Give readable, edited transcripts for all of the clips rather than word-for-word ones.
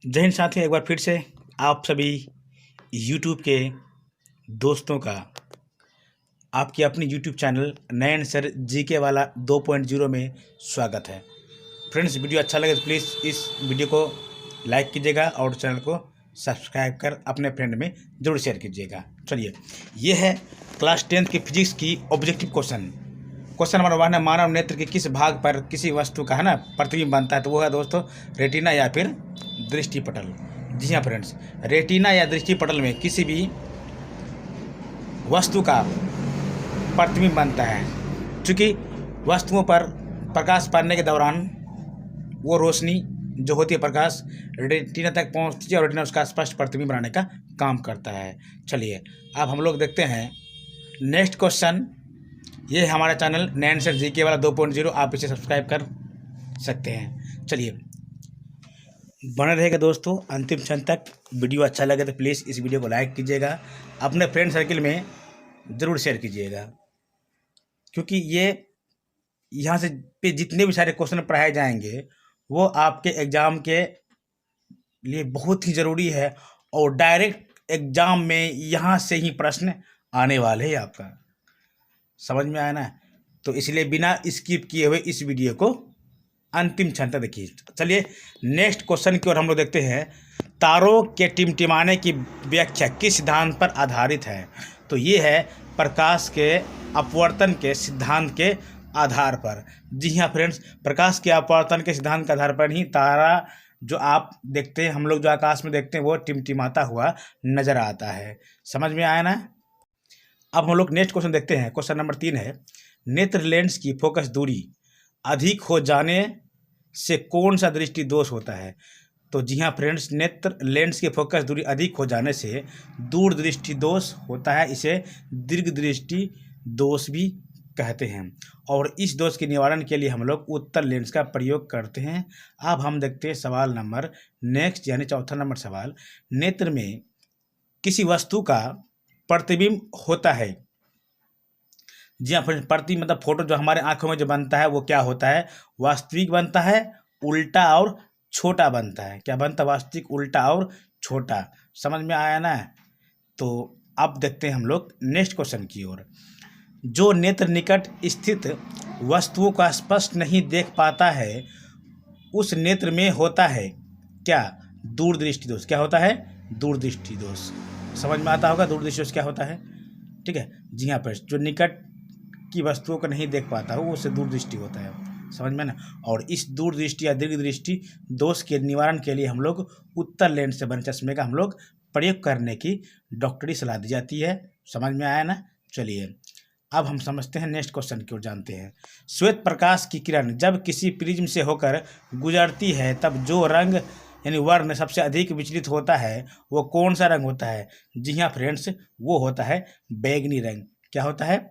जय हिंद साथियों, एक बार फिर से आप सभी यूट्यूब के दोस्तों का आपकी अपनी यूट्यूब चैनल नयन सर जीके वाला 2.0 में स्वागत है। फ्रेंड्स, वीडियो अच्छा लगे तो प्लीज़ इस वीडियो को लाइक कीजिएगा और चैनल को सब्सक्राइब कर अपने फ्रेंड में ज़रूर शेयर कीजिएगा। चलिए, ये है क्लास 10 की फिजिक्स की ऑब्जेक्टिव क्वेश्चन नंबर 1 है। मानव नेत्र के किस भाग पर किसी वस्तु का प्रतिबिंब बनता है? तो वो है दोस्तों रेटिना या फिर दृष्टिपटल। जी हाँ फ्रेंड्स, रेटिना या दृष्टिपटल में किसी भी वस्तु का प्रतिबिंब बनता है, क्योंकि वस्तुओं पर प्रकाश पड़ने के दौरान वो रोशनी जो होती है प्रकाश रेटिना तक पहुंचती है और रेटिना उसका स्पष्ट प्रतिबिंब बनाने का काम करता है। चलिए, अब हम लोग देखते हैं नेक्स्ट क्वेश्चन। ये है हमारा चैनल नयन सर जीके वाला 2.0, आप इसे सब्सक्राइब कर सकते हैं। चलिए, बने रहेगा दोस्तों अंतिम क्षण तक। वीडियो अच्छा लगे तो प्लीज़ इस वीडियो को लाइक कीजिएगा, अपने फ्रेंड सर्किल में ज़रूर शेयर कीजिएगा, क्योंकि ये यहाँ से पे जितने भी सारे क्वेश्चन पढ़ाए जाएंगे वो आपके एग्ज़ाम के लिए बहुत ही ज़रूरी है और डायरेक्ट एग्ज़ाम में यहाँ से ही प्रश्न आने वाले हैं। आपका समझ में आया ना? तो इसलिए बिना स्किप किए हुए इस वीडियो को अंतिम क्षण तक देखिए। चलिए, नेक्स्ट क्वेश्चन की ओर हम लोग देखते हैं। तारों के टिमटिमाने की व्याख्या किस सिद्धांत पर आधारित है? तो ये है प्रकाश के अपवर्तन के सिद्धांत के आधार पर। जी हाँ फ्रेंड्स, प्रकाश के अपवर्तन के सिद्धांत के आधार पर ही तारा जो आप देखते हैं, हम लोग जो आकाश में देखते हैं, वो टिमटिमाता हुआ नजर आता है। समझ में आया ना? अब हम लोग नेक्स्ट क्वेश्चन देखते हैं। क्वेश्चन नंबर 3 है, नेत्र लेंस की फोकस दूरी अधिक हो जाने से कौन सा दृष्टि दोष होता है? तो जी हाँ फ्रेंड्स, नेत्र लेंस की फोकस दूरी अधिक हो जाने से दूर दृष्टि दोष होता है। इसे दीर्घ दृष्टि दोष भी कहते हैं और इस दोष के निवारण के लिए हम लोग उत्तल लेंस का प्रयोग करते हैं। अब हम देखते हैं सवाल नंबर नेक्स्ट, यानी चौथा नंबर सवाल। नेत्र में किसी वस्तु का प्रतिबिंब होता है। जी हाँ फ्रेंड्स, प्रति मतलब फोटो जो हमारे आंखों में जो बनता है वो क्या होता है? वास्तविक बनता है, उल्टा और छोटा बनता है। क्या बनता है? वास्तविक, उल्टा और छोटा। समझ में आया ना? तो अब देखते हैं हम लोग नेक्स्ट क्वेश्चन की ओर। जो नेत्र निकट स्थित वस्तुओं का स्पष्ट नहीं देख पाता है, उस नेत्र में होता है क्या? दूरदृष्टि दोष। क्या होता है? दूरदृष्टि दोष। समझ में आता होगा दूरदृष्टि दोष क्या होता है? ठीक है। जी हाँ फ्रेंड्स, जो निकट की वस्तुओं को नहीं देख पाता हो उससे दूरदृष्टि होता है। समझ में ना? और इस दूरदृष्टि या दीर्घ दृष्टि दोष के निवारण के लिए हम लोग उत्तल लेंस से बने चश्मे का हम लोग प्रयोग करने की डॉक्टरी सलाह दी जाती है। समझ में आया ना? चलिए, अब हम समझते हैं नेक्स्ट क्वेश्चन की ओर जानते हैं। श्वेत प्रकाश की किरण जब किसी प्रिज्म से होकर गुजरती है तब जो रंग यानी वर्ण सबसे अधिक विचलित होता है वो कौन सा रंग होता है? जी हाँ फ्रेंड्स, वो होता है बैगनी रंग। क्या होता है?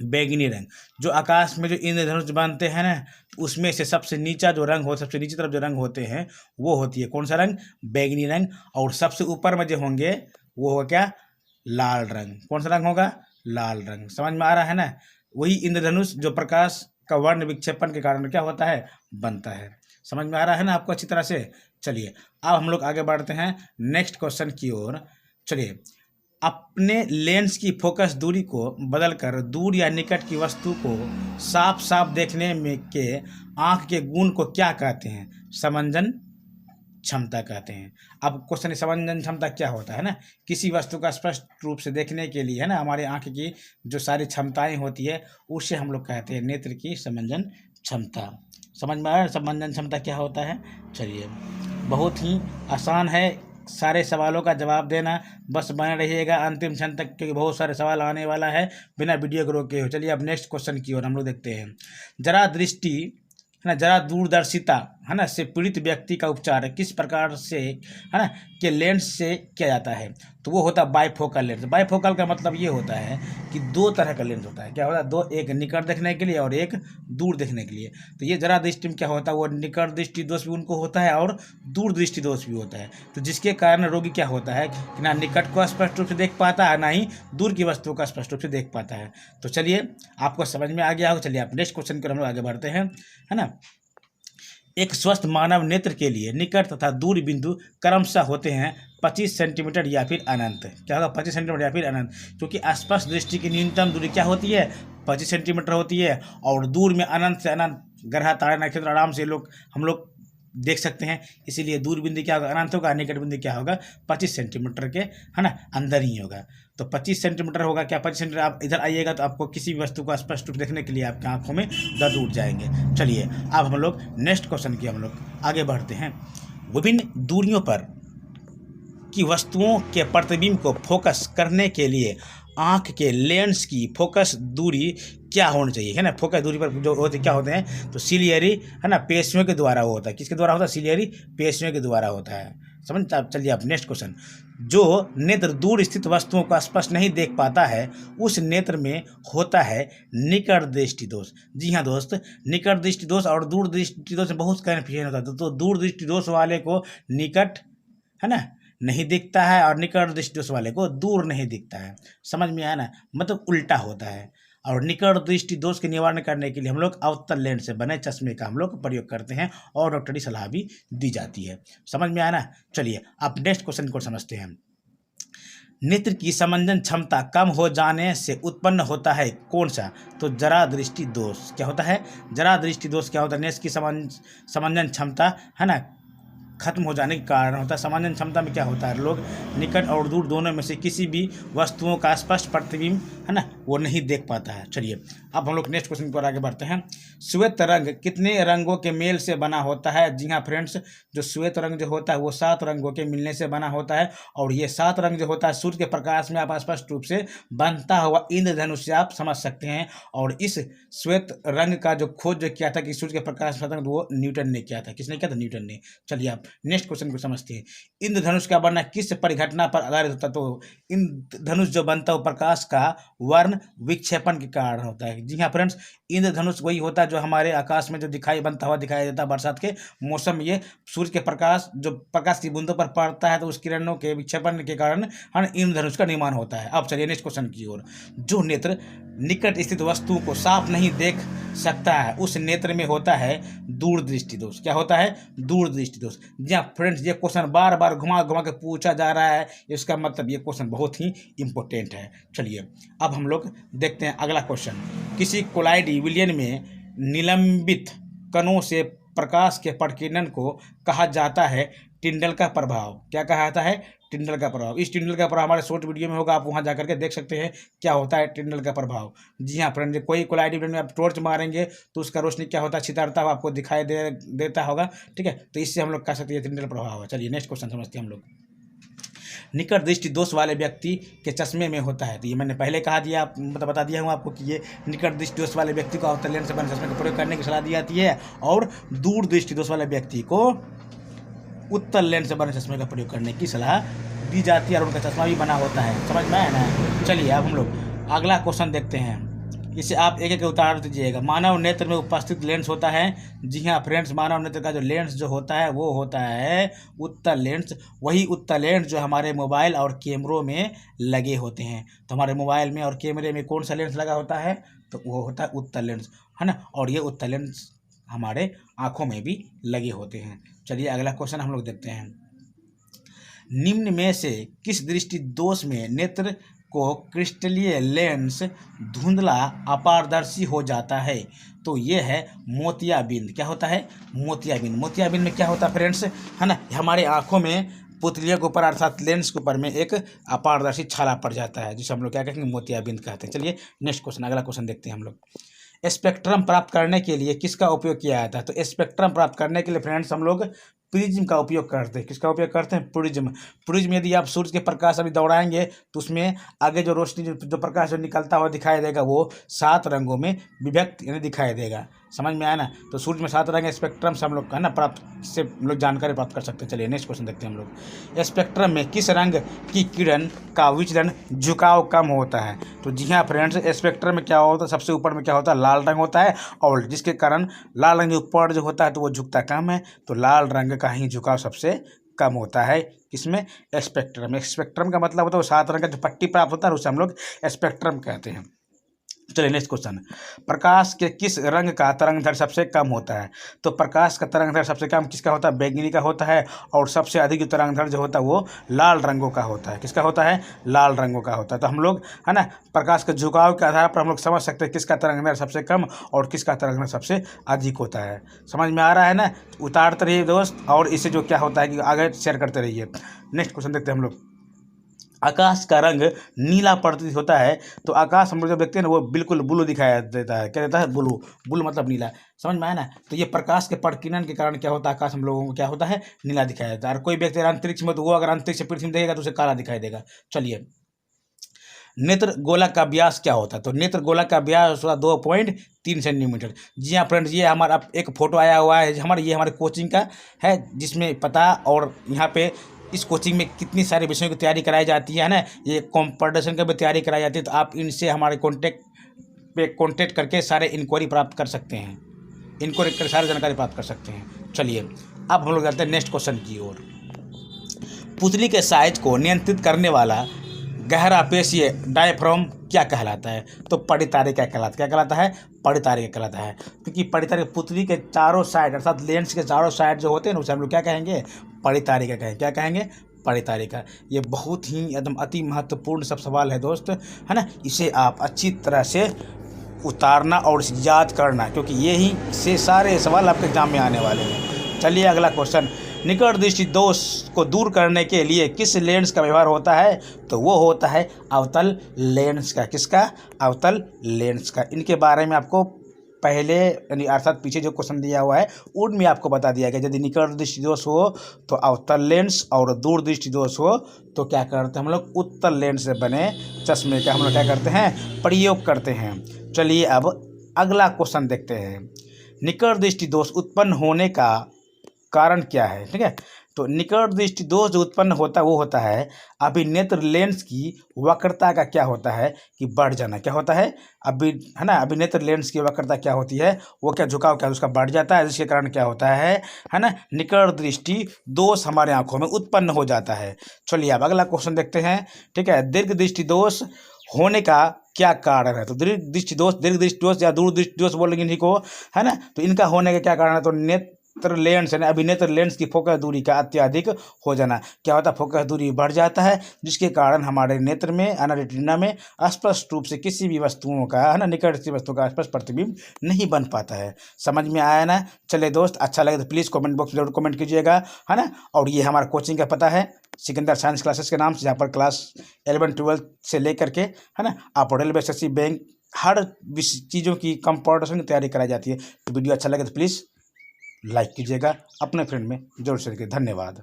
बैगनी रंग। जो आकाश में जो इंद्रधनुष बनते हैं ना, उसमें से सबसे नीचा जो रंग हो, सबसे नीचे तरफ जो रंग होते हैं वो होती है कौन सा रंग? बैगनी रंग। और सबसे ऊपर में जो होंगे वो होगा क्या? लाल रंग। कौन सा रंग होगा? लाल रंग। समझ में आ रहा है ना? वही इंद्रधनुष जो प्रकाश का वर्ण विक्षेपण के कारण क्या होता है? बनता है। समझ में आ रहा है ना आपको अच्छी तरह से? चलिए, अब हम लोग आगे बढ़ते हैं नेक्स्ट क्वेश्चन की ओर। चलिए, अपने लेंस की फोकस दूरी को बदलकर दूर या निकट की वस्तु को साफ साफ देखने में के आँख के गुण को क्या कहते हैं? समंजन क्षमता कहते हैं। अब क्वेश्चन समंजन क्षमता क्या होता है ना? किसी वस्तु का स्पष्ट रूप से देखने के लिए है ना, हमारे आँख की जो सारी क्षमताएं होती है उससे हम लोग कहते हैं नेत्र की समंजन क्षमता। समझ में आया समंजन क्षमता क्या होता है? चलिए, बहुत ही आसान है सारे सवालों का जवाब देना। बस बने रहिएगा अंतिम क्षण तक, क्योंकि बहुत सारे सवाल आने वाला है बिना वीडियो को रोके हो। चलिए, अब नेक्स्ट क्वेश्चन की ओर हम लोग देखते हैं। जरा दृष्टि है ना, जरा दूरदर्शिता है ना से पीड़ित व्यक्ति का उपचार किस प्रकार से है ना के लेंस से किया जाता है? तो वो होता है बाइफोकल लेंस। बाइफोकल का मतलब ये होता है कि दो तरह का लेंस होता है। क्या होता है? दो, एक निकट देखने के लिए और एक दूर देखने के लिए। तो ये जरा दृष्टि में क्या होता है? वो निकट दृष्टि दोष भी उनको होता है और दूर दृष्टि दोष भी होता है। तो जिसके कारण रोगी क्या होता है कि ना निकट को स्पष्ट रूप से देख पाता है, ना ही दूर की वस्तु का स्पष्ट रूप से देख पाता है। तो चलिए, आपको समझ में आ गया होगा। चलिए, आप नेक्स्ट क्वेश्चन की हम लोग आगे बढ़ते हैं, है ना। एक स्वस्थ मानव नेत्र के लिए निकट तथा दूर बिंदु क्रमशः होते हैं 25 सेंटीमीटर या फिर अनंत। क्या होगा? 25 सेंटीमीटर या फिर अनंत, क्योंकि आसपास दृष्टि की न्यूनतम दूरी क्या होती है? 25 सेंटीमीटर होती है, और दूर में अनंत से अनंत ग्रह तारे नक्षत्र आराम से हम लोग देख सकते हैं। इसीलिए दूर बिंदु क्या होगा? अनंत होगा, निकट बिंदु क्या होगा? 25 सेंटीमीटर के, है ना, अंदर ही होगा। तो 25 सेंटीमीटर होगा क्या? 25 सेंटीमीटर। आप इधर आइएगा तो आपको किसी भी वस्तु को स्पष्ट रूप देखने के लिए आपकी आंखों में दर्द उठ जाएंगे। चलिए अब हम लोग नेक्स्ट क्वेश्चन की हम लोग आगे बढ़ते हैं। विभिन्न दूरियों पर की वस्तुओं के प्रतिबिंब को फोकस करने के लिए आँख के लेंस की फोकस दूरी क्या होनी चाहिए, है ना? फोकस दूरी पर जो होते क्या होते हैं? तो सिलियरी, है ना, पेशियों के द्वारा वो होता है। किसके द्वारा होता है? सिलियरी पेशियों के द्वारा होता है। समझ? चलिए अब नेक्स्ट क्वेश्चन। जो नेत्र दूर स्थित वस्तुओं को स्पष्ट नहीं देख पाता है, उस नेत्र में होता है निकट दृष्टि दोष। जी हाँ दोस्त, निकट दृष्टि दोष और दूर दृष्टि दोष में बहुत कन्फ्यूजन होता है। तो दूर दृष्टि दोष वाले को निकट, है ना, नहीं दिखता है, और निकट दृष्टि दोष वाले को दूर नहीं दिखता है। समझ में आया ना? मतलब उल्टा होता है। और निकट दृष्टि दोष के निवारण करने के लिए हम लोग अवतल लेंस से बने चश्मे का हम लोग प्रयोग करते हैं, और डॉक्टरी सलाह भी दी जाती है। समझ में आया ना? चलिए अब नेक्स्ट क्वेश्चन को समझते हैं। नेत्र की समंजन क्षमता कम हो जाने से उत्पन्न होता है कौन सा? तो जरा दृष्टि दोष। क्या होता है? जरा दृष्टि दोष क्या होता है? नेत्र की समंजन क्षमता, है ना, खत्म हो जाने के कारण होता है। समंजन क्षमता में क्या होता है? लोग निकट और दूर दोनों में से किसी भी वस्तुओं का स्पष्ट प्रतिबिंब, है ना, वो नहीं देख पाता है। चलिए अब हम लोग नेक्स्ट क्वेश्चन पर आगे बढ़ते हैं। श्वेत रंग कितने रंगों के मेल से बना होता है? जी हाँ फ्रेंड्स, जो श्वेत रंग जो होता है वो 7 रंगों के मिलने से बना होता है, और ये 7 रंग जो होता है सूर्य के प्रकाश में आप स्पष्ट रूप से बनता हुआ इंद्रधनुष से आप समझ सकते हैं। और इस श्वेत रंग का जो खोज जो किया था कि सूर्य के प्रकाश में, वो न्यूटन ने किया था। किसने किया था? न्यूटन ने। चलिए आप नेक्स्ट क्वेश्चन को समझते हैं। इंद्रधनुष का बनना किस परिघटना पर आधारित होता है? तो इंद्रधनुष जो बनता है वो प्रकाश का वर्ण विक्षेपण के कारण होता है। जी हाँ फ्रेंड्स, इंद्रधनुष वही होता है जो हमारे आकाश में जो बनता हुआ दिखाई देता है बरसात के मौसम में। ये सूर्य के प्रकाश जो प्रकाश की बूंदों पर पड़ता है तो उस किरणों के विक्षेपण के कारण इंद्रधनुष का निर्माण होता है। अब चलिए नेक्स्ट क्वेश्चन की ओर। जो नेत्र निकट स्थित वस्तुओं को साफ नहीं देख सकता है, उस नेत्र में होता है दूर दृष्टि दोष। क्या होता है? दूर दृष्टि दोष। जी हाँ फ्रेंड्स, ये क्वेश्चन बार बार घुमा घुमा के पूछा जा रहा है, इसका मतलब ये क्वेश्चन बहुत ही इंपॉर्टेंट है। चलिए अब हम लोग देखते हैं अगला क्वेश्चन। किसी कोलाइडी विलयन में निलंबित कणों से प्रकाश के प्रकीर्णन को कहा जाता है टिंडल का प्रभाव। क्या कहा जाता है? टिंडल का प्रभाव। इस टिंडल का प्रभाव हमारे शॉर्ट वीडियो में होगा, आप वहां जाकर के देख सकते हैं क्या होता है टिंडल का प्रभाव। जी हाँ फ्रेंड, कोई कोलाइडी विलयन में आप टॉर्च मारेंगे तो उसका रोशनी क्या होता है? छितरता हुआ आपको दिखाई देता होगा। ठीक है, तो इससे हम लोग कह सकते हैं टिंडल प्रभाव है। चलिए नेक्स्ट क्वेश्चन समझते हैं हम लोग। निकट दृष्टि दोष वाले व्यक्ति के चश्मे में होता है, तो ये मैंने पहले कहा दिया, बता दिया हूँ आपको कि ये निकट दृष्टि दोष वाले व्यक्ति को अवतल लेंस से बने चश्मे का प्रयोग करने की सलाह दी जाती है, और दूर दृष्टि दोष वाले व्यक्ति को उत्तल लेंस से बने चश्मे का प्रयोग करने की सलाह दी जाती है, और उनका चश्मा भी बना होता है। समझ में आया ना? चलिए अब हम लोग अगला क्वेश्चन देखते हैं। इसे आप एक एक उतार दीजिएगा। मानव नेत्र में उपस्थित लेंस होता है। जी हाँ फ्रेंड्स, मानव नेत्र का जो लेंस जो होता है वो होता है उत्तल लेंस। वही उत्तल लेंस जो हमारे मोबाइल और कैमरों में लगे होते हैं। तो हमारे मोबाइल में और कैमरे में कौन सा लेंस लगा होता है? तो वो होता है उत्तल लेंस, है ना। और ये उत्तल लेंस हमारे आँखों में भी लगे होते हैं। चलिए अगला क्वेश्चन हम लोग देखते हैं। निम्न में से किस दृष्टि दोष में नेत्र को क्रिस्टलीय लेंस धुंधला अपारदर्शी हो जाता है? तो ये है मोतियाबिंद। क्या होता है? मोतियाबिंद। मोतियाबिंद में क्या होता है फ्रेंड्स, है ना, हमारे आँखों में पुतलियों के ऊपर अर्थात लेंस के ऊपर में एक अपारदर्शी छाला पड़ जाता है, जिसे हम लोग क्या कहेंगे? मोतियाबिंद कहते हैं। चलिए नेक्स्ट क्वेश्चन, अगला क्वेश्चन देखते हैं हम लोग। स्पेक्ट्रम प्राप्त करने के लिए किसका उपयोग किया जाता है? तो स्पेक्ट्रम प्राप्त करने के लिए फ्रेंड्स हम लोग प्रिज्म का उपयोग करते हैं। किसका उपयोग करते हैं? प्रिज्म। प्रिज्म यदि आप सूर्य के प्रकाश अभी दौड़ाएंगे तो उसमें आगे जो रोशनी जो प्रकाश जो निकलता हुआ दिखाई देगा वो 7 रंगों में विभक्त यानी दिखाई देगा। समझ में आया ना? तो सूर्य में 7 रंग स्पेक्ट्रम से हम लोग है ना प्राप्त से हम लोग जानकारी प्राप्त कर सकते हैं। चलिए नेक्स्ट क्वेश्चन देखते हैं हम लोग। स्पेक्ट्रम में किस रंग की किरण का विचलन झुकाव कम होता है? तो जी हाँ फ्रेंड्स, स्पेक्ट्रम में क्या होता है? सबसे ऊपर में क्या होता है? लाल रंग होता है, और जिसके कारण लाल रंग ऊपर जो होता है तो वो झुकता कम है, तो लाल रंग का ही झुकाव सबसे कम होता है। किसमें? स्पेक्ट्रम। स्पेक्ट्रम का मतलब होता है वो 7 रंग का जो पट्टी प्राप्त होता है उसे हम लोग स्पेक्ट्रम कहते हैं। चलिए नेक्स्ट क्वेश्चन, प्रकाश के किस रंग का तरंगदैर्घ्य सबसे कम होता है? तो प्रकाश का तरंगदैर्घ्य सबसे कम किसका होता है? बैंगनी का होता है। और सबसे अधिक जो तरंगदैर्घ्य जो होता है वो लाल रंगों का होता है। किसका होता है? लाल रंगों का होता है। तो हम लोग है ना प्रकाश के झुकाव के आधार पर हम लोग समझ सकते हैं किसका तरंगदैर्घ्य सबसे कम और किसका तरंगदैर्घ्य सबसे अधिक होता है। समझ में आ रहा है ना? उतारते रहिए दोस्त, और इससे जो क्या होता है कि आगे शेयर करते रहिए। नेक्स्ट क्वेश्चन देखते हैं हम लोग, आकाश का रंग नीला प्रतीत होता है, तो आकाश हम लोग जब देखते हैं ना वो बिल्कुल ब्लू दिखाई देता है। क्या देता है? ब्लू। ब्लू मतलब नीला। समझ में आया ना? तो ये प्रकाश के प्रकीर्णन के कारण क्या होता है, आकाश हम लोगों को क्या होता है? नीला दिखाई देता है। और कोई व्यक्ति अंतरिक्ष में, तो वो अगर अंतरिक्ष से पृथ्वी में देखेगा तो उसे काला दिखाई देगा। चलिए, नेत्र गोलक का व्यास क्या होता है? तो नेत्र गोलक का व्यास होता है 2.3 सेंटीमीटर। जी हाँ फ्रेंड्स, ये हमारा एक फोटो आया हुआ है हमारे कोचिंग का है, जिसमें पता और यहाँ पे इस कोचिंग में कितनी सारे विषयों की तैयारी कराई जाती है ना, ये कॉम्पिटिशन की भी तैयारी कराई जाती है। तो आप इनसे हमारे कॉन्टेक्ट करके सारे इंक्वायरी प्राप्त कर सकते हैं, इंक्वायरी कर सारी जानकारी प्राप्त कर सकते हैं। चलिए अब हम लोग जाते हैं नेक्स्ट क्वेश्चन की ओर। पुतली के साइज को नियंत्रित करने वाला गहरा पेशीय डायफ्राम क्या कहलाता है? तो परितारिका क्या कहलाता है? परितारिका कहलाता है। क्योंकि परितारिका पुतली के चारों साइड अर्थात लेंस के चारों साइड जो होते हैं ना उसे हम लोग क्या कहेंगे? परितारिका कहेंगे। क्या कहेंगे? परितारिका। ये बहुत ही एकदम अति महत्वपूर्ण सब सवाल है दोस्त, है ना? इसे आप अच्छी तरह से उतारना और याद करना, क्योंकि यही से सारे सवाल आपके एग्जाम में आने वाले हैं। चलिए अगला क्वेश्चन, निकट दृष्टि दोष को दूर करने के लिए किस लेंस का व्यवहार होता है? तो वो होता है अवतल लेंस का। किसका? अवतल लेंस का। इनके बारे में आपको पहले यानी अर्थात पीछे जो क्वेश्चन दिया हुआ है उनमें आपको बता दिया गया। यदि निकट दृष्टि दोष हो तो अवतल लेंस, और दूर दृष्टि दोष हो तो क्या करते हैं हम लोग? उत्तल लेंस से बने चश्मे का हम लोग क्या करते हैं? प्रयोग करते हैं। चलिए अब अगला क्वेश्चन देखते हैं, निकट दृष्टि दोष उत्पन्न होने का कारण क्या है? ठीक है, तो निकट दृष्टि दोष जो उत्पन्न होता है वो होता है अभिनेत्र लेंस की वक्रता का क्या होता है कि बढ़ जाना। क्या होता है? है ना, अभिनेत्र लेंस की वक्रता क्या होती है? वो क्या झुकाव क्या उसका बढ़ जाता है, जिसके कारण क्या होता है ना, निकट दृष्टि दोष हमारे आंखों में उत्पन्न हो जाता है। चलिए अब अगला क्वेश्चन देखते हैं। ठीक है, दीर्घ दृष्टि दोष होने का क्या कारण है? तो दीर्घ दृष्टि दोष या दूर दृष्टि दोष बोलेंगे इन्हीं को, है ना? तो इनका होने का क्या कारण है? तो नेत्र लेंस यानी अभिनेत्र लेंस की फोकस दूरी का अत्यधिक हो जाना। क्या होता है? फोकस दूरी बढ़ जाता है, जिसके कारण हमारे नेत्र में रेटिना में स्पष्ट रूप से किसी भी वस्तुओं का, है ना, निकट की वस्तु का स्पष्ट प्रतिबिंब नहीं बन पाता है। समझ में आया ना? चले दोस्त, अच्छा लगे तो प्लीज़ कमेंट बॉक्स में जरूर कमेंट कीजिएगा, है ना? और ये हमारा कोचिंग का पता है सिकंदर साइंस क्लासेस के नाम से, जहाँ पर क्लास 11-12 से लेकर के, है ना, आप रेलवे एसएससी बैंक हर चीज़ों की कंपटीशन की तैयारी कराई जाती है। तो वीडियो अच्छा लगे तो प्लीज़ लाइक कीजिएगा, अपने फ्रेंड में जरूर शेयर कीजिए। धन्यवाद।